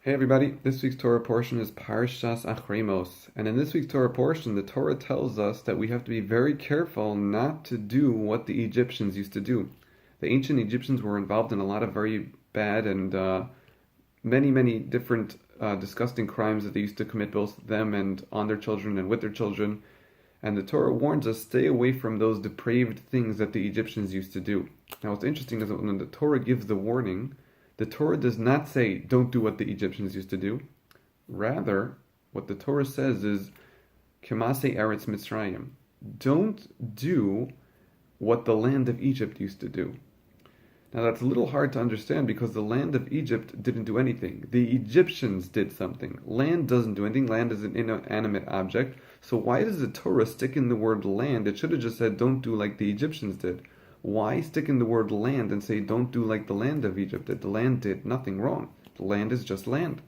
Hey everybody, this week's Torah portion is Parsha Acharei Mot. And in this week's Torah portion, the Torah tells us that we have to be very careful not to do what the Egyptians used to do. The ancient Egyptians were involved in a lot of very bad and many different disgusting crimes that they used to commit, both them and on their children and with their children. And the Torah warns us, stay away from those depraved things that the Egyptians used to do. Now what's interesting is that when the Torah gives the warning, the Torah does not say, don't do what the Egyptians used to do. Rather, what the Torah says is, Kemase Eretz Mitzrayim. Don't do what the land of Egypt used to do. Now that's a little hard to understand because the land of Egypt didn't do anything. The Egyptians did something. Land doesn't do anything. Land is an inanimate object. So why does the Torah stick in the word land? It should have just said, don't do like the Egyptians did. Why stick in the word land and say, don't do like the land of Egypt? That the land did nothing wrong. The land is just land.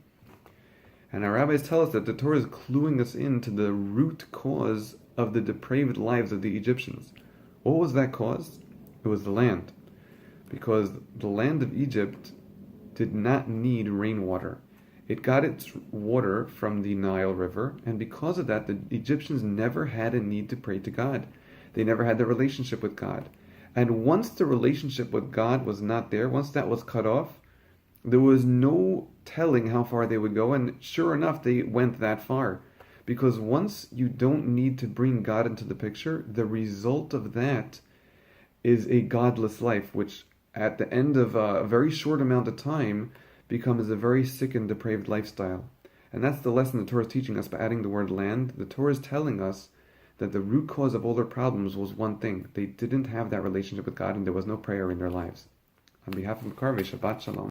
And our rabbis tell us that the Torah is cluing us into the root cause of the depraved lives of the Egyptians. What was that cause? It was the land. Because the land of Egypt did not need rainwater. It got its water from the Nile River, and because of that, the Egyptians never had a need to pray to God. They never had the relationship with God. And once the relationship with God was not there, once that was cut off, there was no telling how far they would go, and sure enough, they went that far. Because once you don't need to bring God into the picture, the result of that is a godless life, which at the end of a very short amount of time becomes a very sick and depraved lifestyle. And that's the lesson the Torah is teaching us by adding the word land. The Torah is telling us that the root cause of all their problems was one thing. They didn't have that relationship with God and there was no prayer in their lives. On behalf of Karve, Shabbat Shalom.